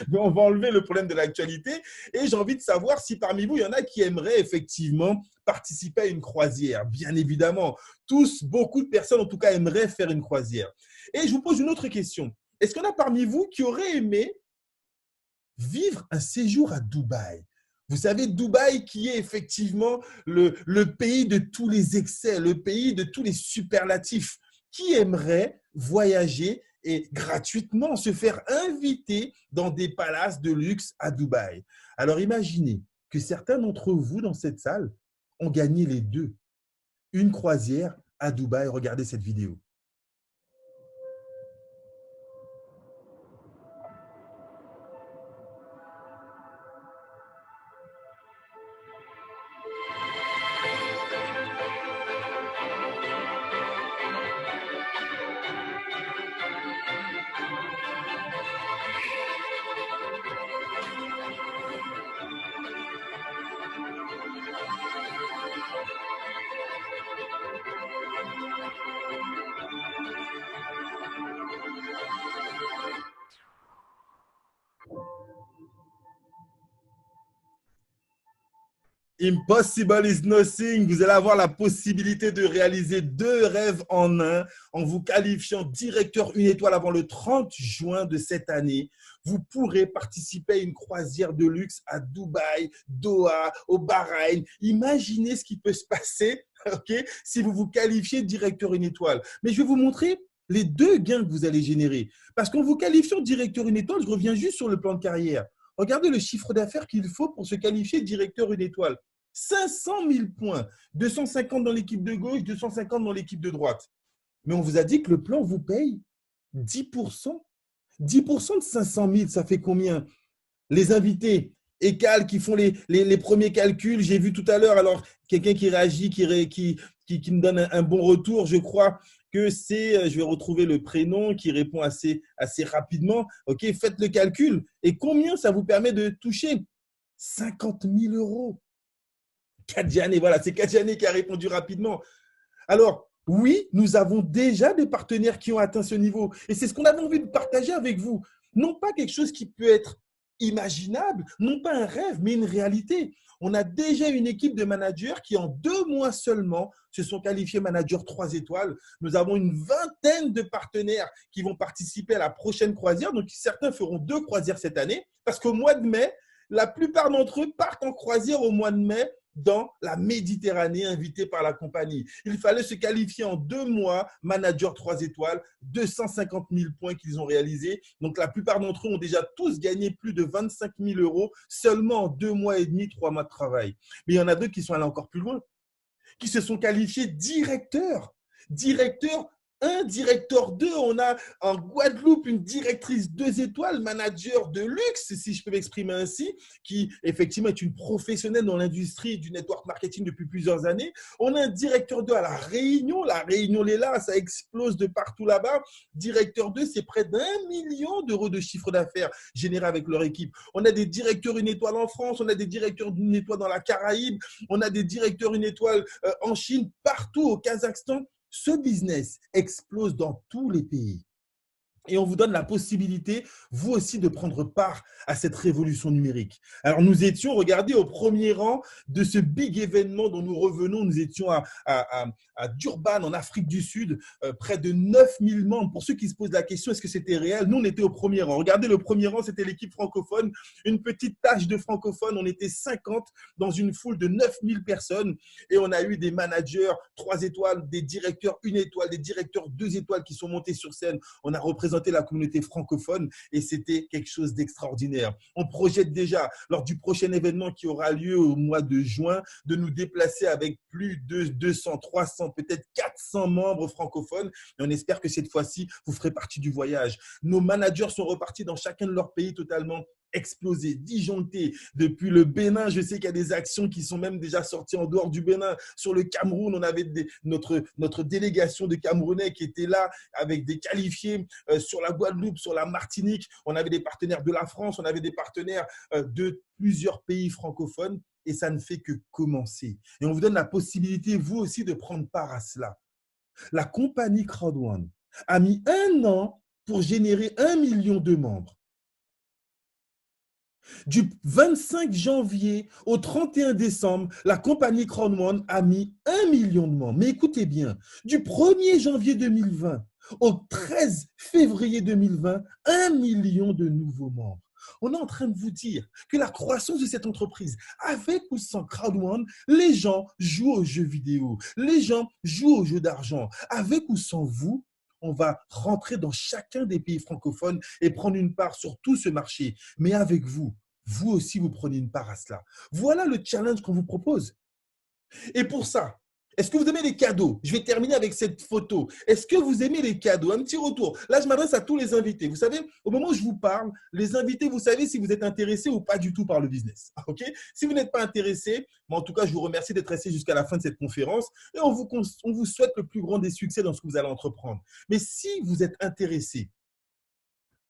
mais on va enlever le problème de l'actualité. Et j'ai envie de savoir si parmi vous, il y en a qui aimeraient effectivement participer à une croisière. Bien évidemment, tous, beaucoup de personnes en tout cas aimeraient faire une croisière. Et je vous pose une autre question. Est-ce qu'il y en a parmi vous qui auraient aimé vivre un séjour à Dubaï? Vous savez, Dubaï qui est effectivement le pays de tous les excès, le pays de tous les superlatifs. Qui aimerait voyager et gratuitement se faire inviter dans des palaces de luxe à Dubaï? Alors imaginez que certains d'entre vous dans cette salle ont gagné les 2. Une croisière à Dubaï. Regardez cette vidéo. Impossible is nothing. Vous allez avoir la possibilité de réaliser 2 rêves en un en vous qualifiant directeur 1 étoile avant le 30 juin de cette année. Vous pourrez participer à une croisière de luxe à Dubaï, Doha, au Bahreïn. Imaginez ce qui peut se passer, okay, si vous vous qualifiez directeur 1 étoile. Mais je vais vous montrer les 2 gains que vous allez générer. Parce qu'en vous qualifiant directeur 1 étoile, je reviens juste sur le plan de carrière. Regardez le chiffre d'affaires qu'il faut pour se qualifier directeur 1 étoile. 500 000 points, 250 dans l'équipe de gauche, 250 dans l'équipe de droite. Mais on vous a dit que le plan vous paye 10%. 10% de 500 000, ça fait combien? Les invités, ECAL, qui font les premiers calculs. J'ai vu tout à l'heure, alors quelqu'un qui réagit, qui me donne un bon retour, je crois que c'est, je vais retrouver le prénom, qui répond assez rapidement. Ok, faites le calcul. Et combien ça vous permet de toucher? 50 000 euros. Kadjane, voilà, c'est Kadjane qui a répondu rapidement. Alors, oui, nous avons déjà des partenaires qui ont atteint ce niveau. Et c'est ce qu'on avait envie de partager avec vous. Non pas quelque chose qui peut être imaginable, non pas un rêve, mais une réalité. On a déjà une équipe de managers qui, en 2 mois seulement, se sont qualifiés managers 3 étoiles. Nous avons une vingtaine de partenaires qui vont participer à la prochaine croisière. Donc, certains feront 2 croisières cette année parce qu'au mois de mai, la plupart d'entre eux partent en croisière au mois de mai dans la Méditerranée, invités par la compagnie. Il fallait se qualifier en 2 mois, manager 3 étoiles, 250 000 points qu'ils ont réalisés. Donc, la plupart d'entre eux ont déjà tous gagné plus de 25 000 euros seulement en 2 mois et demi, 3 mois de travail. Mais il y en a d'autres qui sont allés encore plus loin, qui se sont qualifiés directeurs. Directeurs 1, directeur 2, on a en Guadeloupe une directrice 2 étoiles, manager de luxe, si je peux m'exprimer ainsi, qui effectivement est une professionnelle dans l'industrie du network marketing depuis plusieurs années. On a un directeur 2 à La Réunion Léla, ça explose de partout là-bas. Directeur 2, c'est près d'1 million d'euros de chiffre d'affaires généré avec leur équipe. On a des directeurs 1 étoile en France, on a des directeurs 1 étoile dans la Caraïbe, on a des directeurs 1 étoile en Chine, partout au Kazakhstan. Ce business explose dans tous les pays. Et on vous donne la possibilité, vous aussi, de prendre part à cette révolution numérique. Alors, nous étions, regardez, au premier rang de ce big événement dont nous revenons. Nous étions à Durban, en Afrique du Sud, près de 9000 membres. Pour ceux qui se posent la question, est-ce que c'était réel? Nous, on était au premier rang. Regardez, le premier rang, c'était l'équipe francophone. Une petite tâche de francophones. On était 50 dans une foule de 9000 personnes. Et on a eu des managers 3 étoiles, des directeurs 1 étoile, des directeurs 2 étoiles qui sont montés sur scène. On a représenté la communauté francophone et c'était quelque chose d'extraordinaire. On projette déjà, lors du prochain événement qui aura lieu au mois de juin, de nous déplacer avec plus de 200, 300, peut-être 400 membres francophones. Et on espère que cette fois-ci, vous ferez partie du voyage. Nos managers sont repartis dans chacun de leurs pays totalement explosé, disjoncté. Depuis le Bénin, je sais qu'il y a des actions qui sont même déjà sorties en dehors du Bénin. Sur le Cameroun, on avait notre délégation de Camerounais qui était là avec des qualifiés. Sur la Guadeloupe, sur la Martinique, on avait des partenaires de la France, on avait des partenaires de plusieurs pays francophones et ça ne fait que commencer. Et on vous donne la possibilité, vous aussi, de prendre part à cela. La compagnie Crowd1 a mis 1 an pour générer 1 million de membres. Du 25 janvier au 31 décembre, la compagnie Crowd1 a mis 1 million de membres. Mais écoutez bien, du 1er janvier 2020 au 13 février 2020, 1 million de nouveaux membres. On est en train de vous dire que la croissance de cette entreprise, avec ou sans Crowd1, les gens jouent aux jeux vidéo, les gens jouent aux jeux d'argent. Avec ou sans vous, on va rentrer dans chacun des pays francophones et prendre une part sur tout ce marché. Mais avec vous, vous aussi, vous prenez une part à cela. Voilà le challenge qu'on vous propose. Et pour ça, est-ce que vous aimez les cadeaux? Je vais terminer avec cette photo. Est-ce que vous aimez les cadeaux? Un petit retour. Là, je m'adresse à tous les invités. Vous savez, au moment où je vous parle, les invités, vous savez si vous êtes intéressés ou pas du tout par le business. OK? Si vous n'êtes pas intéressé, mais en tout cas, je vous remercie d'être resté jusqu'à la fin de cette conférence et on vous souhaite le plus grand des succès dans ce que vous allez entreprendre. Mais si vous êtes intéressé,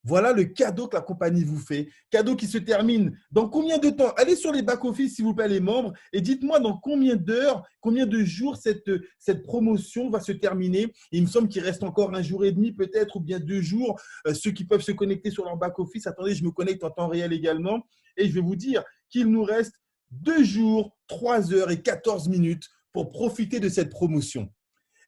voilà le cadeau que la compagnie vous fait. Cadeau qui se termine dans combien de temps? Allez sur les back-office, s'il vous plaît, les membres, et dites-moi dans combien d'heures, combien de jours cette promotion va se terminer. Il me semble qu'il reste encore 1 jour et demi peut-être, ou bien 2 jours. Ceux qui peuvent se connecter sur leur back-office, attendez, je me connecte en temps réel également. Et je vais vous dire qu'il nous reste 2 jours, 3 heures et 14 minutes pour profiter de cette promotion.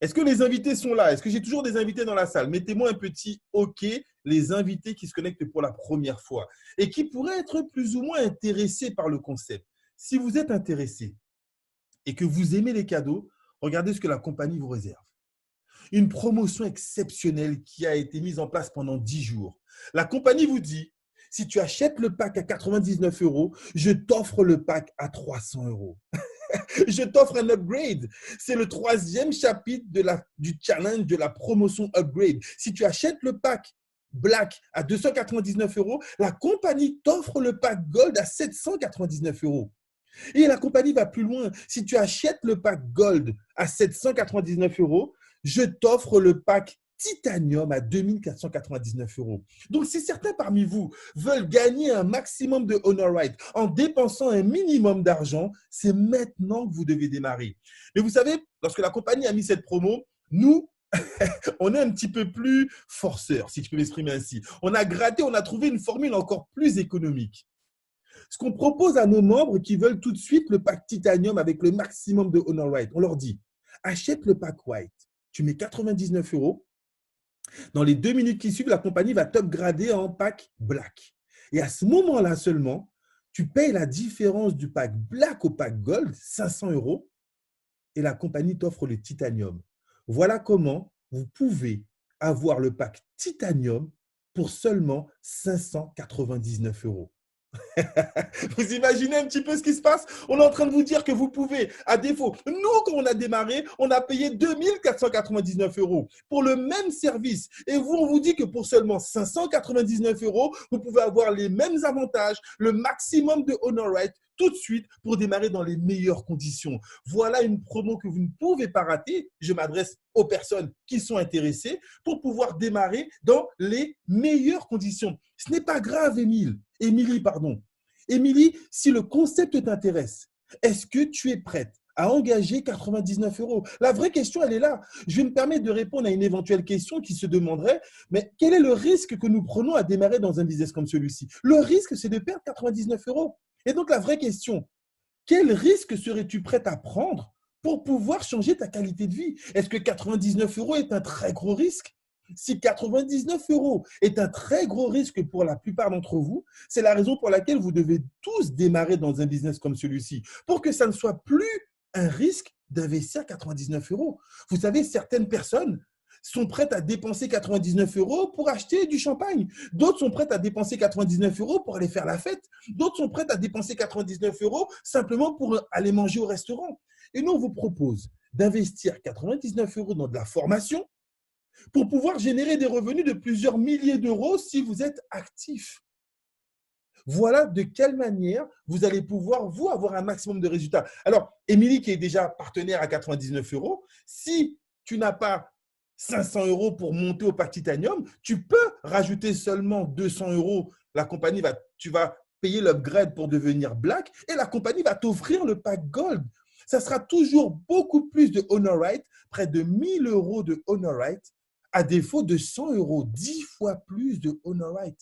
Est-ce que les invités sont là? Est-ce que j'ai toujours des invités dans la salle? Mettez-moi un petit OK, les invités qui se connectent pour la première fois et qui pourraient être plus ou moins intéressés par le concept. Si vous êtes intéressé et que vous aimez les cadeaux, regardez ce que la compagnie vous réserve. Une promotion exceptionnelle qui a été mise en place pendant 10 jours. La compagnie vous dit, si tu achètes le pack à 99 euros, je t'offre le pack à 300 euros. Je t'offre un upgrade. C'est le 3e chapitre du challenge de la promotion upgrade. Si tu achètes le pack Black à 299 euros, la compagnie t'offre le pack Gold à 799 euros. Et la compagnie va plus loin. Si tu achètes le pack Gold à 799 euros, je t'offre le pack Titanium à 2499 euros. Donc, si certains parmi vous veulent gagner un maximum de Honor Right en dépensant un minimum d'argent, c'est maintenant que vous devez démarrer. Mais vous savez, lorsque la compagnie a mis cette promo, nous, on est un petit peu plus forceurs, si je peux m'exprimer ainsi. On a gratté, on a trouvé une formule encore plus économique. Ce qu'on propose à nos membres qui veulent tout de suite le pack Titanium avec le maximum de Honor Right, on leur dit, achète le pack White, tu mets 99 euros. Dans les 2 minutes qui suivent, la compagnie va t'upgrader en pack Black. Et à ce moment-là seulement, tu payes la différence du pack Black au pack Gold, 500 euros, et la compagnie t'offre le Titanium. Voilà comment vous pouvez avoir le pack Titanium pour seulement 599 euros. Vous imaginez un petit peu ce qui se passe? On est en train de vous dire que vous pouvez, à défaut, nous, quand on a démarré, on a payé 2499 euros pour le même service. Et vous, on vous dit que pour seulement 599 euros, vous pouvez avoir les mêmes avantages, le maximum de Honor Right tout de suite pour démarrer dans les meilleures conditions. Voilà une promo que vous ne pouvez pas rater. Je m'adresse aux personnes qui sont intéressées pour pouvoir démarrer dans les meilleures conditions. Ce n'est pas grave, Émilie, pardon. Émilie, si le concept t'intéresse, est-ce que tu es prête à engager 99 euros? La vraie question, elle est là. Je vais me permettre de répondre à une éventuelle question qui se demanderait, mais quel est le risque que nous prenons à démarrer dans un business comme celui-ci? Le risque, c'est de perdre 99 euros. Et donc, la vraie question, quel risque serais-tu prête à prendre pour pouvoir changer ta qualité de vie? Est-ce que 99 euros est un très gros risque? Si 99 euros est un très gros risque pour la plupart d'entre vous, c'est la raison pour laquelle vous devez tous démarrer dans un business comme celui-ci, pour que ça ne soit plus un risque d'investir 99 euros. Vous savez, certaines personnes sont prêtes à dépenser 99 euros pour acheter du champagne. D'autres sont prêtes à dépenser 99 euros pour aller faire la fête. D'autres sont prêtes à dépenser 99 euros simplement pour aller manger au restaurant. Et nous, on vous propose d'investir 99 euros dans de la formation pour pouvoir générer des revenus de plusieurs milliers d'euros si vous êtes actif. Voilà de quelle manière vous allez pouvoir, vous, avoir un maximum de résultats. Alors, Émilie, qui est déjà partenaire à 99 euros, si tu n'as pas 500 euros pour monter au pack Titanium, tu peux rajouter seulement 200 euros. Tu vas payer l'upgrade pour devenir Black et la compagnie va t'offrir le pack Gold. Ça sera toujours beaucoup plus de Honor Right, près de 1000 euros de Honor Right, à défaut de 100 euros, 10 fois plus de Honor Right.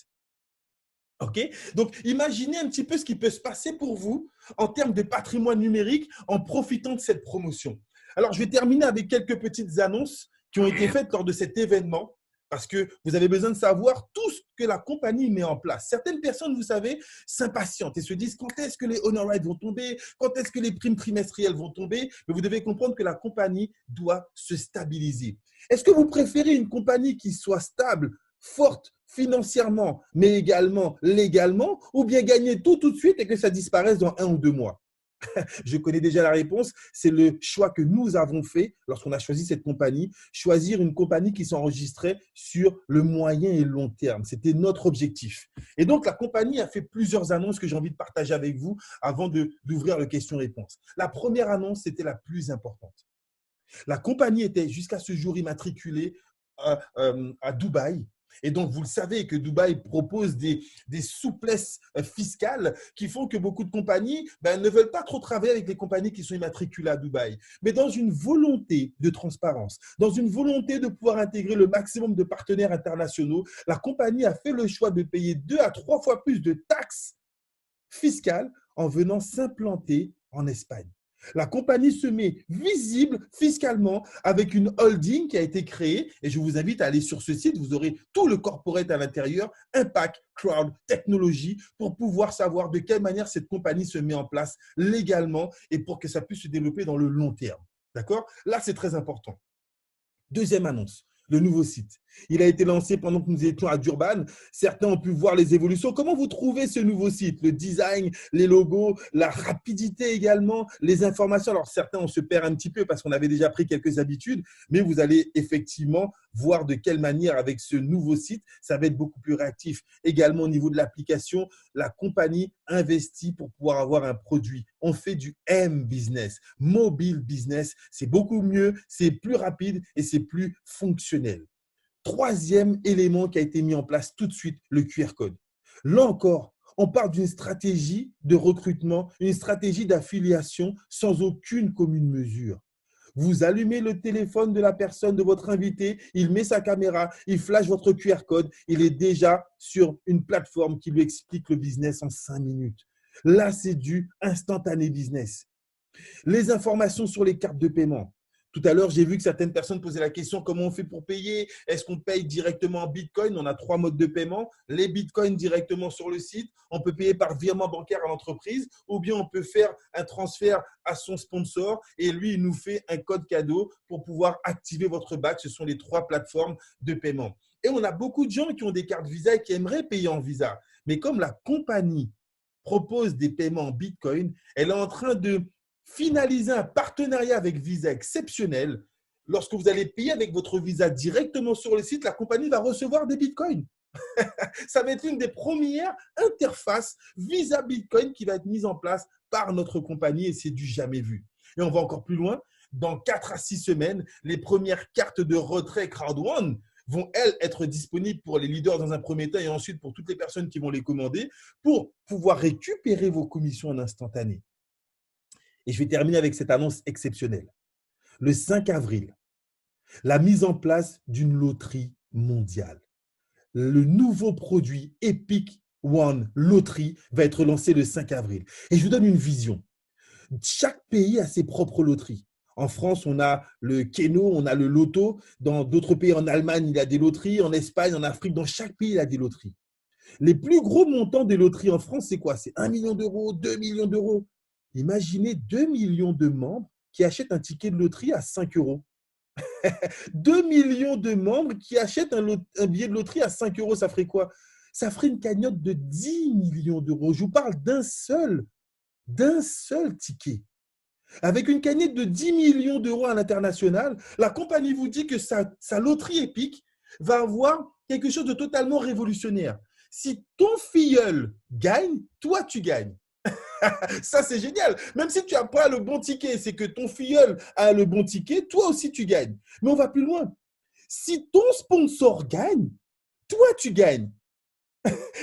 OK? Donc, imaginez un petit peu ce qui peut se passer pour vous en termes de patrimoine numérique en profitant de cette promotion. Alors, je vais terminer avec quelques petites annonces qui ont été faites lors de cet événement parce que vous avez besoin de savoir tout ce que la compagnie met en place. Certaines personnes, vous savez, s'impatientent et se disent quand est-ce que les Honor Rights vont tomber, quand est-ce que les primes trimestrielles vont tomber. Mais vous devez comprendre que la compagnie doit se stabiliser. Est-ce que vous préférez une compagnie qui soit stable, forte financièrement, mais également légalement, ou bien gagner tout de suite et que ça disparaisse dans 1 ou 2 mois? Je connais déjà la réponse. C'est le choix que nous avons fait lorsqu'on a choisi cette compagnie, choisir une compagnie qui s'enregistrait sur le moyen et long terme. C'était notre objectif. Et donc, la compagnie a fait plusieurs annonces que j'ai envie de partager avec vous avant d'ouvrir le question-réponse. La première annonce, c'était la plus importante. La compagnie était jusqu'à ce jour immatriculée à Dubaï. Et donc, vous le savez que Dubaï propose des souplesses fiscales qui font que beaucoup de compagnies ne veulent pas trop travailler avec les compagnies qui sont immatriculées à Dubaï. Mais dans une volonté de transparence, dans une volonté de pouvoir intégrer le maximum de partenaires internationaux, la compagnie a fait le choix de payer 2 à 3 fois plus de taxes fiscales en venant s'implanter en Espagne. La compagnie se met visible fiscalement avec une holding qui a été créée et je vous invite à aller sur ce site, vous aurez tout le corporate à l'intérieur, Impact Crowd Technology pour pouvoir savoir de quelle manière cette compagnie se met en place légalement et pour que ça puisse se développer dans le long terme. D'accord? Là, c'est très important. Deuxième annonce, le nouveau site. Il a été lancé pendant que nous étions à Durban. Certains ont pu voir les évolutions. Comment vous trouvez ce nouveau site? Le design, les logos, la rapidité également, les informations. Alors certains, on se perd un petit peu parce qu'on avait déjà pris quelques habitudes, mais vous allez effectivement voir de quelle manière avec ce nouveau site, ça va être beaucoup plus réactif. Également au niveau de l'application, la compagnie investit pour pouvoir avoir un produit. On fait du M-business, mobile business. C'est beaucoup mieux, c'est plus rapide et c'est plus fonctionnel. Troisième élément qui a été mis en place tout de suite, le QR code. Là encore, on parle d'une stratégie de recrutement, une stratégie d'affiliation sans aucune commune mesure. Vous allumez le téléphone de la personne, de votre invité, il met sa caméra, il flash votre QR code, il est déjà sur une plateforme qui lui explique le business en 5 minutes. Là, c'est du instantané business. Les informations sur les cartes de paiement. Tout à l'heure, j'ai vu que certaines personnes posaient la question comment on fait pour payer? Est-ce qu'on paye directement en Bitcoin? On a 3 modes de paiement. Les Bitcoins directement sur le site. On peut payer par virement bancaire à l'entreprise ou bien on peut faire un transfert à son sponsor et lui, il nous fait un code cadeau pour pouvoir activer votre bac. Ce sont les 3 plateformes de paiement. Et on a beaucoup de gens qui ont des cartes Visa et qui aimeraient payer en Visa. Mais comme la compagnie propose des paiements en Bitcoin, elle est en train de finaliser un partenariat avec Visa exceptionnel. Lorsque vous allez payer avec votre Visa directement sur le site, la compagnie va recevoir des bitcoins. Ça va être une des premières interfaces Visa Bitcoin qui va être mise en place par notre compagnie et c'est du jamais vu. Et on va encore plus loin. Dans 4 à 6 semaines, les premières cartes de retrait Crowd1 vont, elles, être disponibles pour les leaders dans un premier temps et ensuite pour toutes les personnes qui vont les commander pour pouvoir récupérer vos commissions en instantané. Et je vais terminer avec cette annonce exceptionnelle. Le 5 avril, la mise en place d'une loterie mondiale. Le nouveau produit Epic One Loterie va être lancé le 5 avril. Et je vous donne une vision. Chaque pays a ses propres loteries. En France, on a le Keno, on a le Loto. Dans d'autres pays, en Allemagne, il y a des loteries. En Espagne, en Afrique, dans chaque pays, il y a des loteries. Les plus gros montants des loteries en France, c'est quoi? C'est 1 million d'euros, 2 millions d'euros. Imaginez 2 millions de membres qui achètent un ticket de loterie à 5 euros. 2 millions de membres qui achètent un billet de loterie à 5 euros, ça ferait quoi? Ça ferait une cagnotte de 10 millions d'euros. Je vous parle d'un seul ticket. Avec une cagnotte de 10 millions d'euros à l'international, la compagnie vous dit que sa loterie épique va avoir quelque chose de totalement révolutionnaire. Si ton filleul gagne, toi, tu gagnes. Ça, c'est génial. Même si tu n'as pas le bon ticket, c'est que ton filleul a le bon ticket, toi aussi, tu gagnes. Mais on va plus loin. Si ton sponsor gagne, toi, tu gagnes.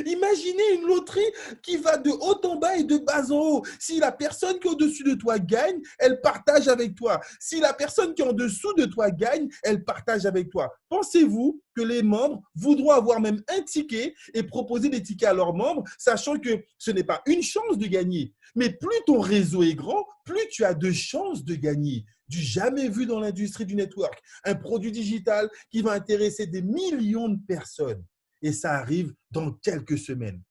Imaginez une loterie qui va de haut en bas et de bas en haut. Si la personne qui est au-dessus de toi gagne, elle partage avec toi. Si la personne qui est en dessous de toi gagne, elle partage avec toi. Pensez-vous que les membres voudront avoir même un ticket et proposer des tickets à leurs membres, sachant que ce n'est pas une chance de gagner, mais plus ton réseau est grand, plus tu as de chances de gagner. Du jamais vu dans l'industrie du network. Un produit digital qui va intéresser des millions de personnes. Et ça arrive dans quelques semaines.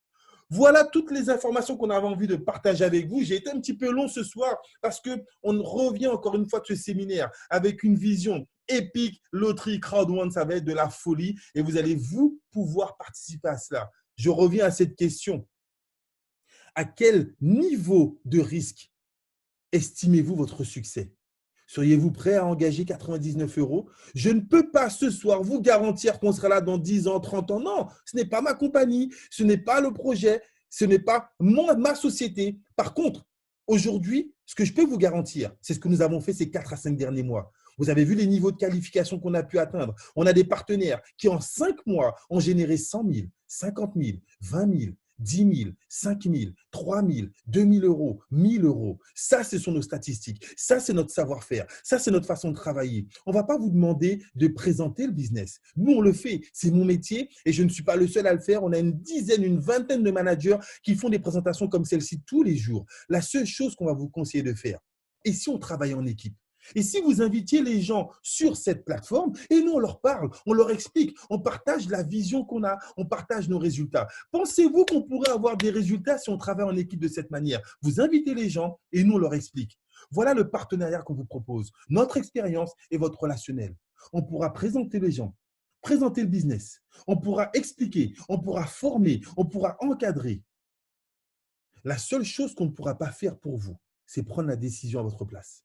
Voilà toutes les informations qu'on avait envie de partager avec vous. J'ai été un petit peu long ce soir parce qu'on revient encore une fois de ce séminaire avec une vision épique, loterie, Crowd1, ça va être de la folie et vous allez vous pouvoir participer à cela. Je reviens à cette question. À quel niveau de risque estimez-vous votre succès? Seriez-vous prêt à engager 99 euros? Je ne peux pas ce soir vous garantir qu'on sera là dans 10 ans, 30 ans. Non, ce n'est pas ma compagnie, ce n'est pas le projet, ce n'est pas ma société. Par contre, aujourd'hui, ce que je peux vous garantir, c'est ce que nous avons fait ces 4 à 5 derniers mois. Vous avez vu les niveaux de qualification qu'on a pu atteindre. On a des partenaires qui, en 5 mois, ont généré 100 000, 50 000, 20 000, 10 000, 5 000, 3 000, 2 000 euros, 1 000 euros. Ça, ce sont nos statistiques. Ça, c'est notre savoir-faire. Ça, c'est notre façon de travailler. On ne va pas vous demander de présenter le business. Nous, on le fait. C'est mon métier et je ne suis pas le seul à le faire. On a une dizaine, une vingtaine de managers qui font des présentations comme celle-ci tous les jours. La seule chose qu'on va vous conseiller de faire, et si on travaille en équipe? Et si vous invitiez les gens sur cette plateforme et nous, on leur parle, on leur explique, on partage la vision qu'on a, on partage nos résultats. Pensez-vous qu'on pourrait avoir des résultats si on travaille en équipe de cette manière? Vous invitez les gens et nous, on leur explique. Voilà le partenariat qu'on vous propose, notre expérience et votre relationnel. On pourra présenter les gens, présenter le business, on pourra expliquer, on pourra former, on pourra encadrer. La seule chose qu'on ne pourra pas faire pour vous, c'est prendre la décision à votre place.